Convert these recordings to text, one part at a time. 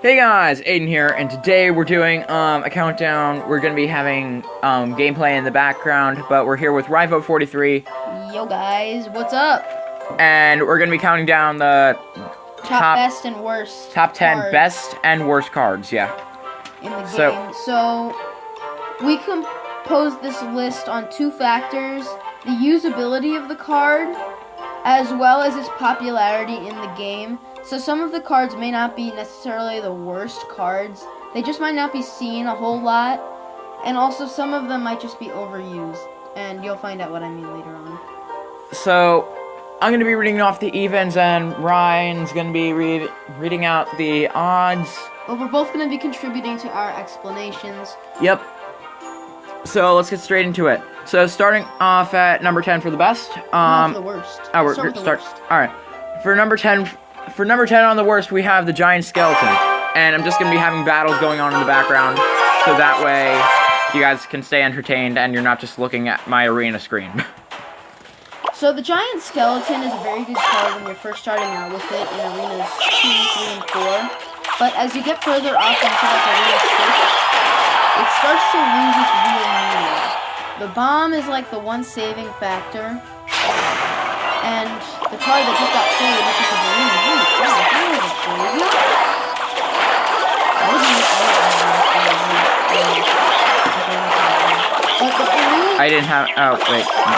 Hey guys, Aiden here, and today we're doing a countdown. We're gonna be having gameplay in the background, but we're here with RyVo43. Yo guys, what's up? And we're gonna be counting down the top best and worst. Top 10 cards best and worst cards, yeah. In the game. So we composed this list on two factors: the usability of the card, as well as its popularity in the game. So some of the cards may not be necessarily the worst cards. They just might not be seen a whole lot. And also some of them might just be overused. And you'll find out what I mean later on. So I'm going to be reading off the evens, and Ryan's going to be reading out the odds. But we're both going to be contributing to our explanations. Yep. So let's get straight into it. So starting off at number 10 for the best. No, for the worst. Oh, we're start. All right. For number 10 on the worst, we have the giant skeleton, and I'm just gonna be having battles going on in the background, so that way you guys can stay entertained and you're not just looking at my arena screen. So the giant skeleton is a very good card when you're first starting out with it in arenas 2, 3, and 4. But as you get further up into like arena 6, it starts to lose its real meaning. The bomb is like the one saving factor, and the card that just got played, which is a balloon. I didn't have. Oh wait, no,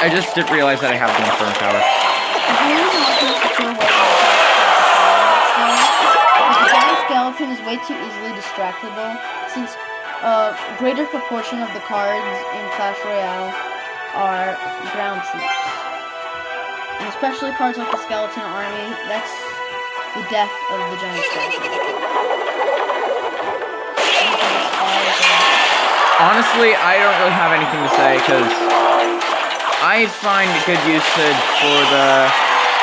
I just didn't realize that I have the infernal power. The balloon is a much more secure way but the giant skeleton is way too easily distractible, since a greater proportion of the cards in Clash Royale are ground troops. And especially cards like the Skeleton Army, that's the death of the giant skeleton. Honestly, I don't really have anything to say, because I find good usage for the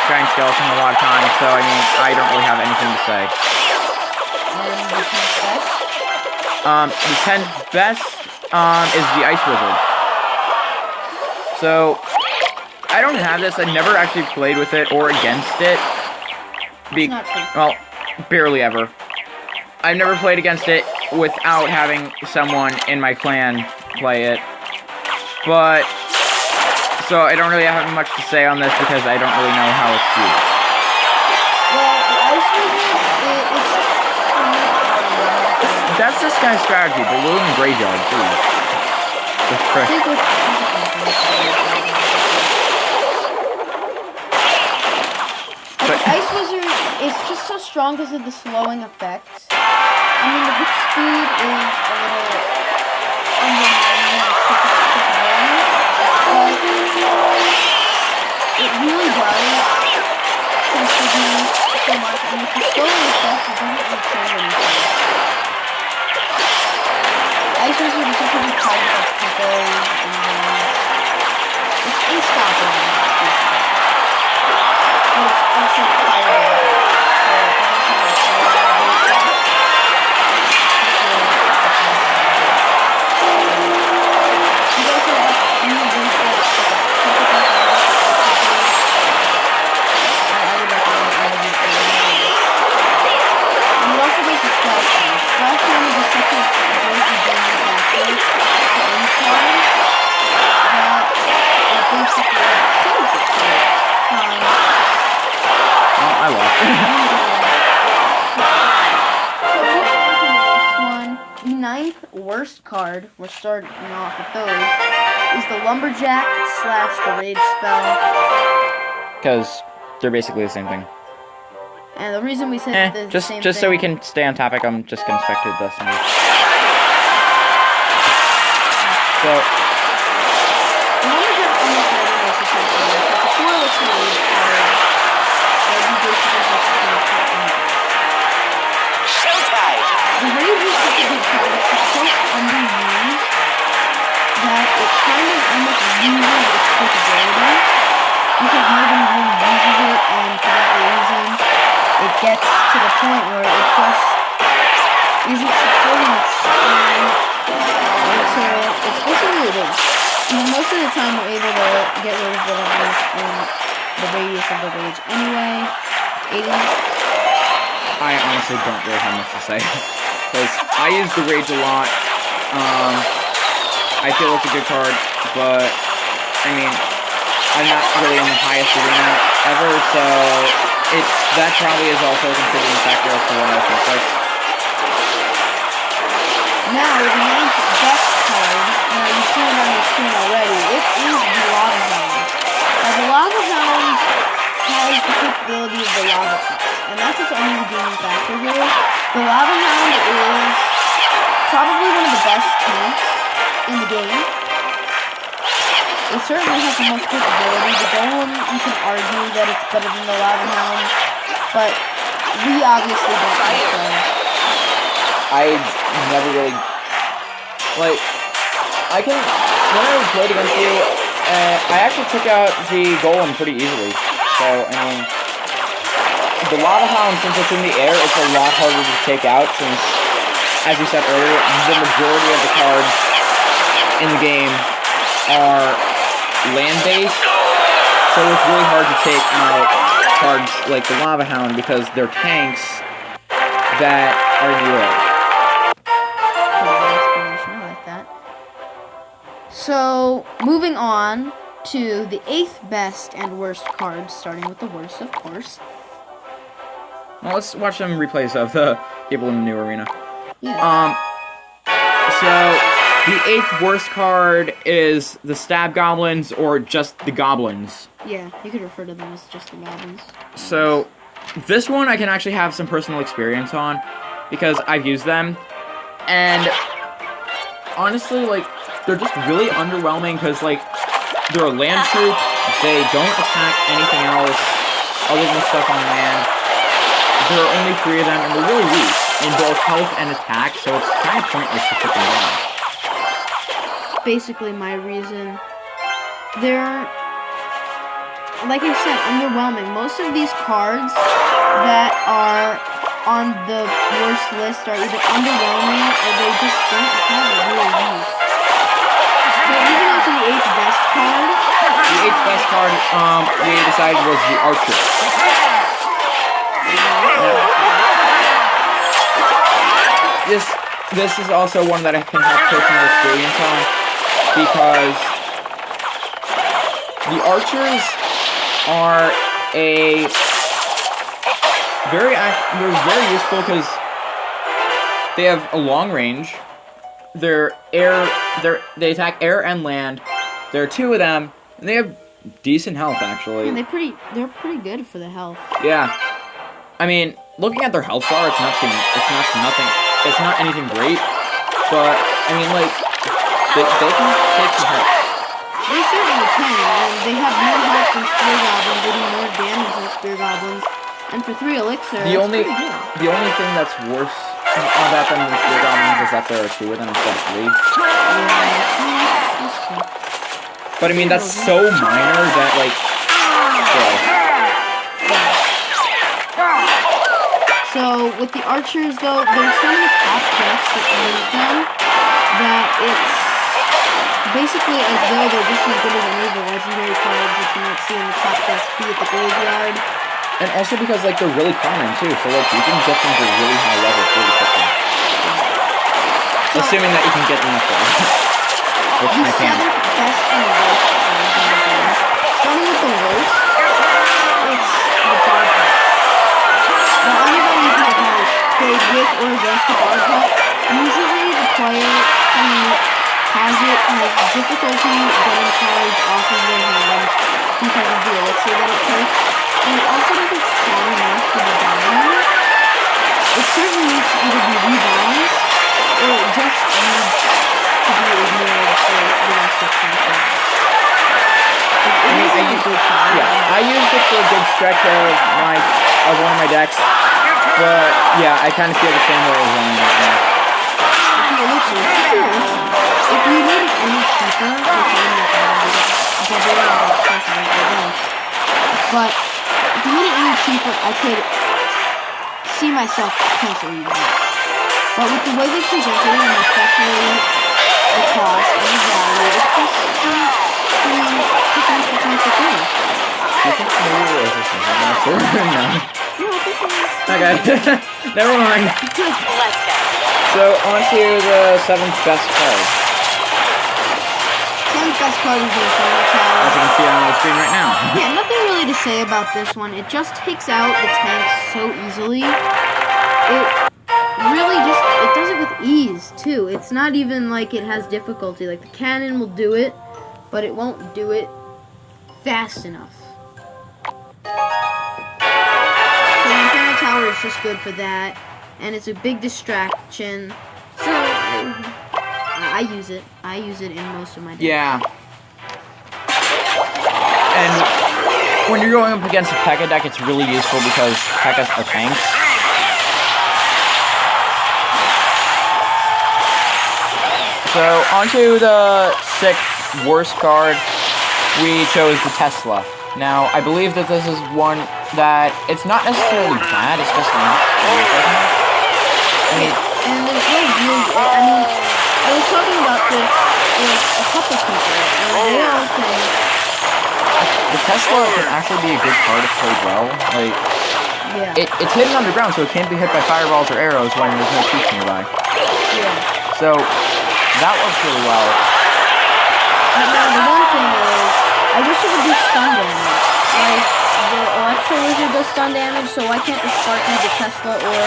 giant skeleton a lot of times, so I mean, I don't really have anything to say. And the 10th best? The 10th best, is the Ice Wizard. So, I don't have this. I never actually played with it or against it. Not true. Well, barely ever. I've never played against it without having someone in my clan play it. But, so I don't really have much to say on this because I don't really know how it's used. Well, the Ice Wizard, it's just... That's this guy's strategy. Balloon and Graveyard, please. The frick. The Ice Wizard is just so strong because of the slowing effect. I mean, the hit speed is a little undermining but it really does contribute so much. And with the slowing effect, it doesn't really change anything. The Ice Wizard is such a good card with Pekos and it's unstoppable. And it's also fireball. I lost. The 9th worst card, we're starting off with those, is the Lumberjack / the Rage Spell. Because they're basically the same thing. And the reason we said the just same just thing, so we can stay on topic, I'm just gonna spectate this. So the Lumberjack almost never makes a turn. It's a 4-elixir Rage card that you basically have to kind of put in. The Rage is such a good card, it's just so underused that it kind of almost loses its capability because nobody really uses it, and for that reason it gets to the point where it just isn't supporting its until it's basically it is. And most of the time we're able to get rid of whatever is in the radius of the rage anyway. Aiden? I honestly don't really have much to say. Because I use the Rage a lot. I feel it's a good card, but, I mean, I'm not really in the highest arena ever, so that probably is also a contributing factor as to why I think this. Now, the ninth best card, now you've seen it on your screen already, it is the Lava Hound. Now, the Lava Hound has the capability of the Lava Cups, and that's its only redeeming factor here. The Lava Hound is probably one of the best tanks in the game. It certainly has the most capability. The Golem, you can argue that it's better than the Lava Hound, but we obviously don't think so. I never really, like, when I played against you, I actually took out the Golem pretty easily. So, I mean, the Lava Hound, since it's in the air, it's a lot harder to take out since, as you said earlier, the majority of the cards in the game are land-based. So it's really hard to take out cards like the Lava Hound because they're tanks that are in the air. So, moving on to the 8th best and worst cards, starting with the worst, of course. Well, let's watch some replays of the people in the new arena. Yeah. So, the 8th worst card is the Stab Goblins, or just the Goblins. Yeah, you could refer to them as just the Goblins. So, this one I can actually have some personal experience on, because I've used them, and honestly, like, they're just really underwhelming because, like, they're a land troop, they don't attack anything else other than stuff on land. There are only 3 of them, and they're really weak in both health and attack, so it's kind of pointless to put them down. Basically, my reason. They're, like I said, underwhelming. Most of these cards that are on the worst list are either underwhelming or they just don't have a real use. So moving on to the 8th best card. The 8th best card, we decided was the Archer. This is also one that I can have personal experience on, because the Archers are they're very useful because they have a long range. They attack air and land. There are 2 of them, and they have decent health actually. And they're pretty good for the health. Yeah, I mean, looking at their health bar, it's not anything great, but I mean, like, they can take some hits. They certainly can, and they have more health than Spear Goblins. They do more damage than Spear Goblins, and for 3 elixir, the only thing that's worse about them than Spear Goblins is that there are 2 of them instead of 3. Yeah, that's true. But I mean, that's so minor that, like, still. So, with the Archers, though, there's so many top decks that use them that it's basically as though they're just as good as any of the legendary cards that you might see in the top decks, be it the Graveyard. And also because, like, they're really common, too, so, like, you can get them to really high levels really quickly. So, assuming that you can get them up there. Which I can. The 7th best and worst cards in the game. Starting with the worst, it's the Barbarian. Now, anybody who has played with or against the Barbarian, usually the player who has difficulty getting cards off of their hand because of the elixir that it takes, and it also doesn't spawn enough for the dynamo. It certainly needs to either be rebalanced, or it just needs to be ignored for the rest of content. I used it for a good stretch of one of my decks, but yeah, I kind of feel the same way as running right now. The elixir, if you made it any cheaper, which I'm not going to do, Barbarian is expensive as well, but if you made it any cheaper, I could see myself potentially using it. But with the way they presented it, and especially the cost and the value, it's just Do you think maybe there is something else there? No. Okay. Never mind. Let's go. So, on to the 7th best card. 7th best card is the Inferno Tower. As you can see on the screen right now. Yeah, nothing really to say about this one. It just takes out the tanks so easily. It really just, it does it with ease, too. It's not even like it has difficulty. Like, the cannon will do it, but it won't do it fast enough. So the Inferno Tower is just good for that, and it's a big distraction. So I use it. I use it in most of my decks. Yeah. And when you're going up against a P.E.K.K.A deck, it's really useful because P.E.K.K.A s are tanks. So, onto the 6th worst card, we chose the Tesla. Now, I believe that this is one that, it's not necessarily bad, it's just not used as much. I mean, and there's no real, I mean, I was talking about this with a couple people, and they all think the Tesla can actually be a good card if played well. Like, yeah. it's hidden underground, so it can't be hit by fireballs or arrows when there's no troops nearby. Yeah. So, that works really well. But now the one thing is, I wish it would do stun damage. Like, the Electro Lizard does stun damage, so why can't the Sparky, the Tesla, or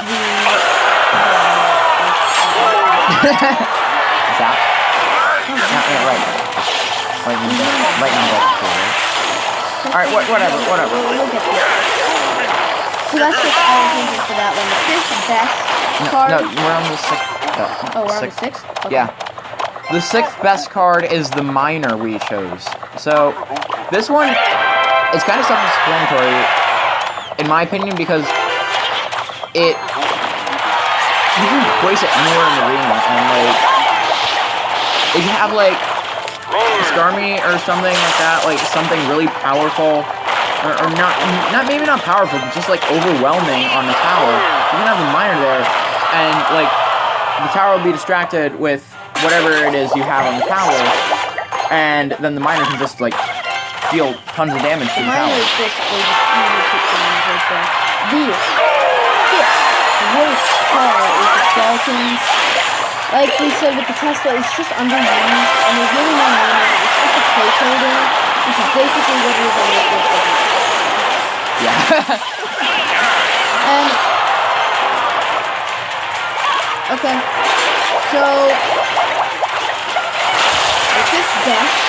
the... Zap? Yeah, right. Lightning bug, right? Alright, whatever. We'll get to it. So that's just all I'm thinking for that one. The 5th best card... No, we're on the 6th. Oh, we're on the 6th? Okay. Yeah. The 6th best card is the Miner we chose. So, this one is kind of self-explanatory, in my opinion, because you can place it anywhere in the arena, and, like, if you have, like, Skarmy or something like that, like, something really powerful, or maybe not powerful, but just, like, overwhelming on the tower, you can have the Miner there, and, like, the tower will be distracted with whatever it is you have on the tower, and then the Miner can just, like, deal tons of damage to the tower. The Miner is basically just easy to damage right there. The 5th worst card is the Skeletons. Like we said with the Tesla, it's just underused, and there's really no meaning. It's just a placeholder, which is basically what it is on this list. Yeah. And okay, so the 5th best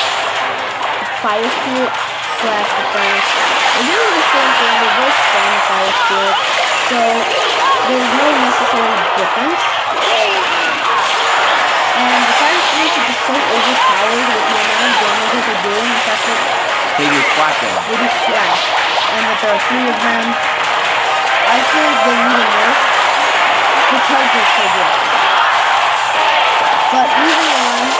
is Fire Spirit / the Furnace. They're really the same thing. They're both strong Fire Spirits, so there's no necessary difference. And the Fire Spirits are just so overpowered with the amount of damage that they're doing. The fact that They do splash damage. they do splash, and that there are 3 of them. I think they need a nerf because they're so good. But moving on,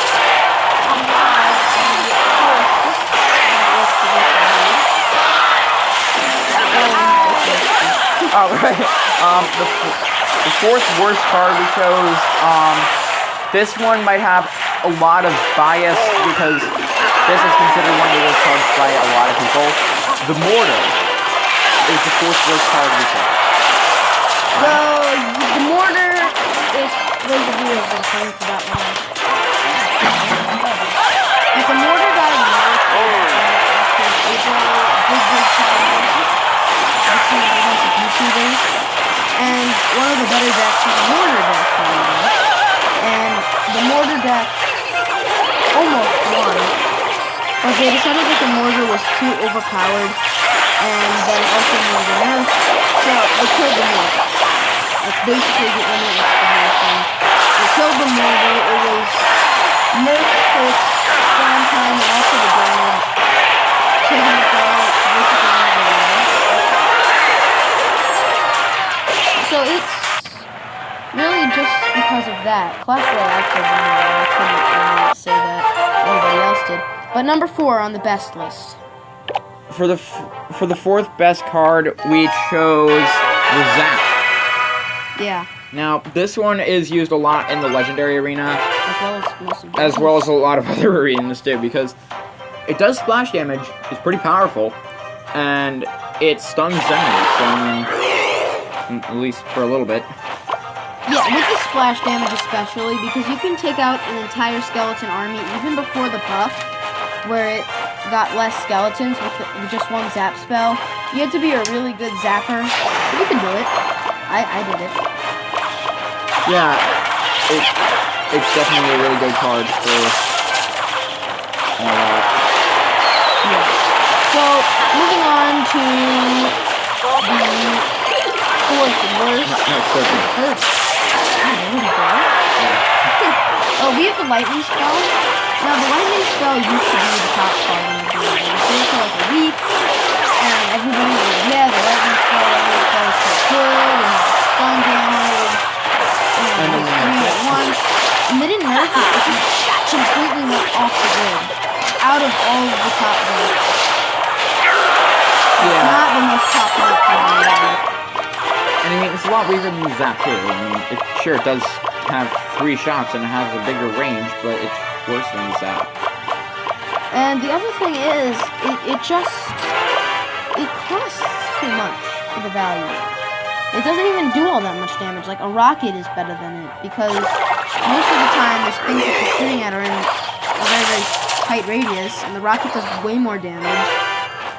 Oh, right. The 4th worst card we chose, this one might have a lot of bias because this is considered one of the worst cards by a lot of people. The Mortar is the 4th worst card we chose. the Mortar is those of you who have been playing for that long. If the Mortar got a nerf after April, big challenge between a bunch of YouTubers, and one of the better decks is the Mortar deck for me. And the Mortar deck almost won, but they decided that the Mortar was too overpowered, and that it also needed a nerf, so they killed the Mortar. That's basically the only explanation. They killed the Mortar. It was nerfed for its spawn time and also the damage. Taking it down to basically another level. So it's really just because of that. Clash Royale killed the Mortar. I couldn't really say that anybody else did. But number 4 on the best list. For the 4th best card, we chose the Zap. Yeah. Now, this one is used a lot in the Legendary Arena, As well as a lot of other arenas too, because it does splash damage, it's pretty powerful, and it stuns enemies, so I mean, at least for a little bit. Yeah, with the splash damage especially, because you can take out an entire skeleton army even before the buff, where it got less skeletons with just one zap spell. You had to be a really good zapper. You can do it. I did it. Yeah, it's definitely a really good card for all that. Yeah. So, moving on to the fourth worst. No, Oh, we have the lightning spell. Now, the lightning spell used to be the top card in the game. It was there for like a week, and everybody was like, yeah, the lightning spell is so good, and it's stun damage, and it's 3 at once. And they didn't nerf it. It just completely went off the grid. Out of all of the top cards. Yeah. It's not the most popular card in the game. And I mean, it's a lot weaker than the Zap, too. I mean, sure, it does have 3 shots and it has a bigger range, but it's worse than the Zap. And the other thing is, it costs too much for the value. It doesn't even do all that much damage. Like, a rocket is better than it, because most of the time, those things that you're shooting at are in a very, very tight radius, and the rocket does way more damage.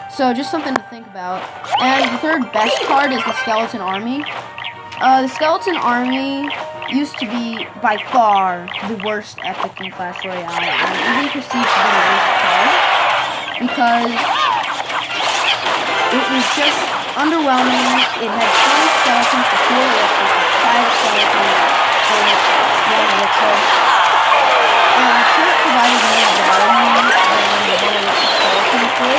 So, just something to think about. And the third best card is the Skeleton Army. The Skeleton Army used to be, by far, the worst epic in Clash Royale, and even perceived to be the worst card, because it was just underwhelming. It had 20 skeletons for 4 elixirs, 5 skeletons for 1 elixir, and sure, it provided more value than the 1 elixir skeletons did,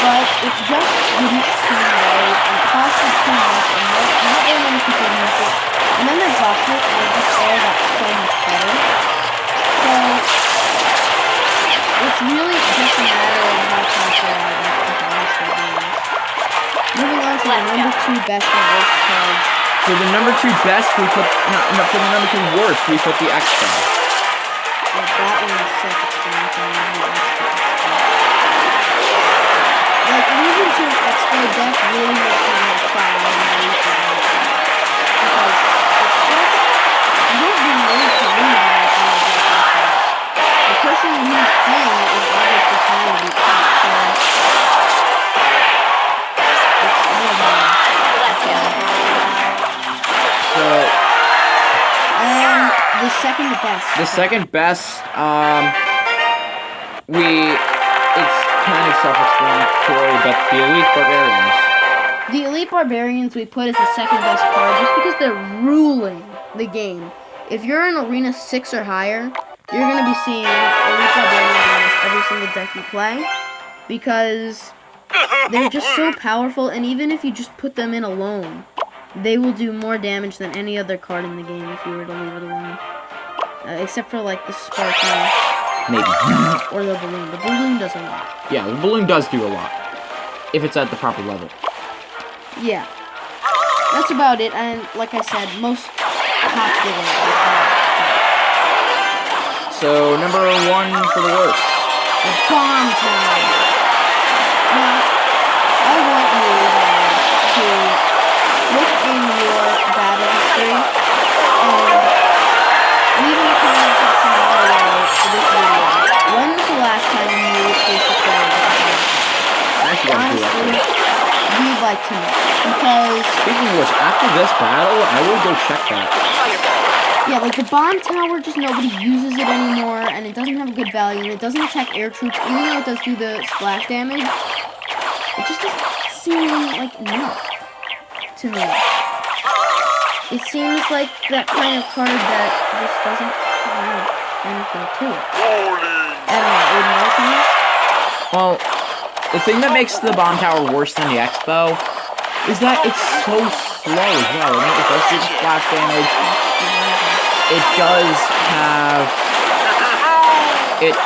but it just didn't seem right, and it costed too much, and not very many people used it. And then they buffed it, and it just all got so much better. So, it's really just a matter of how Clash Royale is to balance their games. Moving on to the number 2 best and worst cards. For the number 2 best, we put... No, for the number 2 worst, we put the X-Bow. Well, that one is self-explanatory. Like, losing to an Expo deck really makes me want to cry when I read that. Because it's just, you don't be willing to lose when it's on a deck like that. The person who's playing it is obviously trying to be cheap, so it's a little hard. So... And the second best. The second best, it's kind of self-explanatory, but the Elite Barbarians. The Elite Barbarians we put as the second best card just because they're ruling the game. If you're in Arena 6 or higher, you're going to be seeing Elite Barbarians in almost every single deck you play, because they're just so powerful, and even if you just put them in alone, they will do more damage than any other card in the game if you were to leave it alone. Except for, like, the Sparkman. Maybe. Or the Balloon. The Balloon does a lot. Yeah, the Balloon does do a lot. If it's at the proper level. Yeah. That's about it, and like I said, most popular. So, number 1 for the worst. The Bomb Tower. Now, I want you guys to look in your battle history and leave in the comment section down below for this video. When was the last time you faced a player with a Bomb Tower? Honestly, we'd like to know. Because... Speaking of which, after this battle, I will go check that. Yeah, like the Bomb Tower, just nobody uses it anymore, and it doesn't have a good value, and it doesn't attack air troops, even though it does do the splash damage. It just doesn't seem like enough to me. It seems like that kind of card that just doesn't have anything to it. I don't know, Aiden, what can you? Well, the thing that makes the Bomb Tower worse than the X-Bow is that it's so slow as well. I mean, it does do the splash damage. It does have... It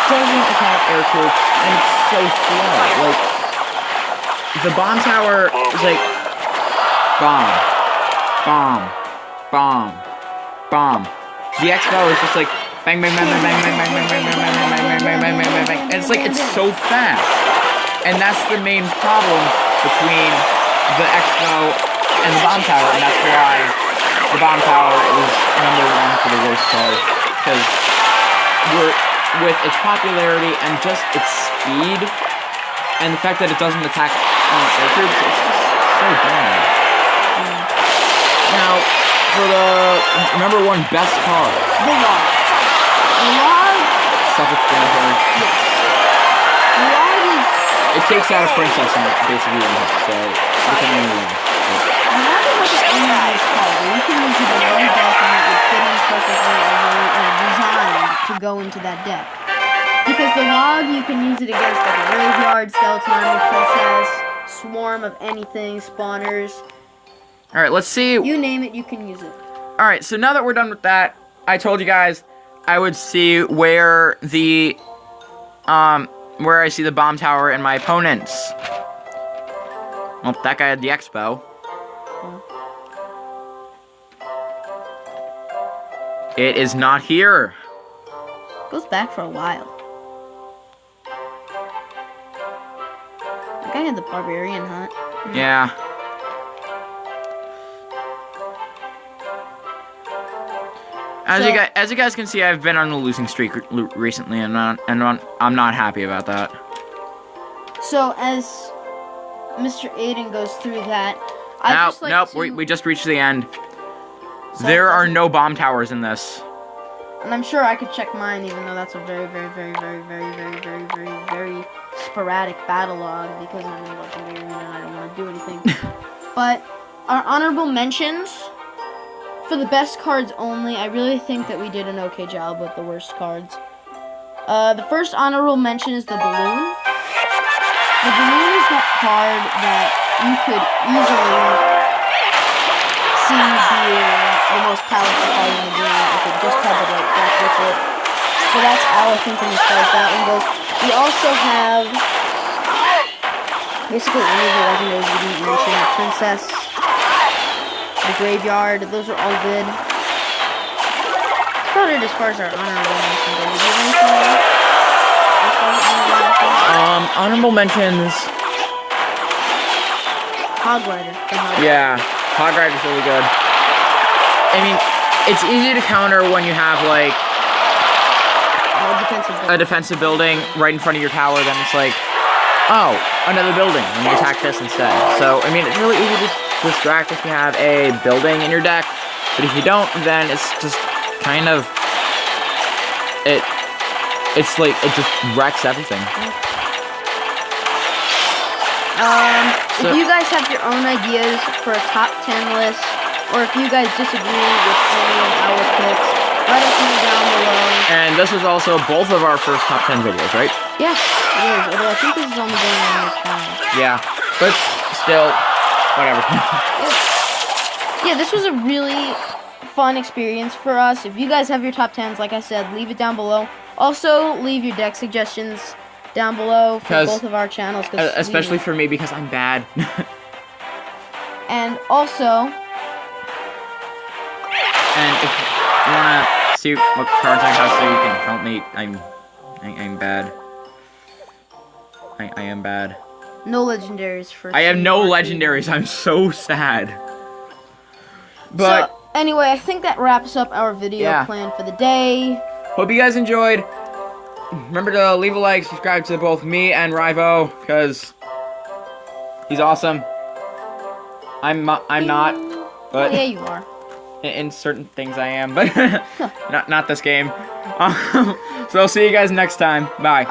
doesn't attack air troops, and it's so slow. Like, the Bomb Tower is like... Bomb. Bomb. Bomb. Bomb. The X-Bow is just like... Bang, bang, bang, bang, bang, bang, bang, bang, bang, bang, bang, bang, bang, bang, bang, bang, bang, bang, and it's like, it's so fast. And that's the main problem between the Expo and the Bomb Tower, and that's why the Bomb Tower is #1 for the worst card. Because with its popularity and just its speed, and the fact that it doesn't attack air troops, it's just so bad. Now, for the #1 best card. The log. The log. Self-explanatory. Yes. The log is. It takes out a princess in it, basically, so it can only win. The log is like an unused card. You can use it in any deck and it would fit in perfectly as designed to go into that deck. Because the log, you can use it against like a graveyard, skeleton army, princess, swarm of anything, spawners. Alright, let's see. You name it, you can use it. Alright, so now that we're done with that, I told you guys I would see where the, where I see the Bomb Tower and my opponents. Well, that guy had the Expo. It is not here. Goes back for a while. That guy had the Barbarian hunt. Yeah. As you guys can see, I've been on a losing streak recently, and I'm not happy about that. So as Mr. Aiden goes through that, we just reached the end. So there are no bomb towers in this. And I'm sure I could check mine, even though that's a very, very, very, very, very, very, very, very, very sporadic battle log, because I'm in Legendary and I don't want to do anything. But our honorable mentions, for the best cards only, I really think that we did an okay job with the worst cards. The first honorable mention is the Balloon. The Balloon is that card that you could easily see being the most powerful card in the game if it just had the right deck with it. So that's our thinking as far as that one goes. We also have basically any of the legendaries we didn't mention. The Princess, the Graveyard, those are all good. That's about it as far as our honorable mentions go. Did you have anything else? As far as honorable mentions? Honorable mentions. Hog Rider. Yeah, Hog Rider's really good. I mean, it's easy to counter when you have, like, a defensive building right in front of your tower, then it's like, oh, another building, and you attack this instead. So, I mean, it's really easy to distract if you have a building in your deck, but if you don't, then it's just kind of, it's like, it just wrecks everything. If you guys have your own ideas for a top 10 list, or if you guys disagree with any of our picks, let us know down below. And this is also both of our first top 10 videos, right? Yes, it is. Although I think this is only going on your channel. Yeah, but still, whatever. Yeah, this was a really fun experience for us. If you guys have your top 10s, like I said, leave it down below. Also, leave your deck suggestions down below for both of our channels. Especially for me, because I'm bad. And also... And if you want to see what cards I have so you can help me, I'm bad. I am bad. No legendaries for... I have no legendaries, I'm so sad. But... So, anyway, I think that wraps up our video plan for the day. Hope you guys enjoyed. Remember to leave a like, subscribe to both me and RyVo, because he's awesome. I'm not, but... Yeah, you are. In certain things I am, but not this game. So I'll see you guys next time. Bye.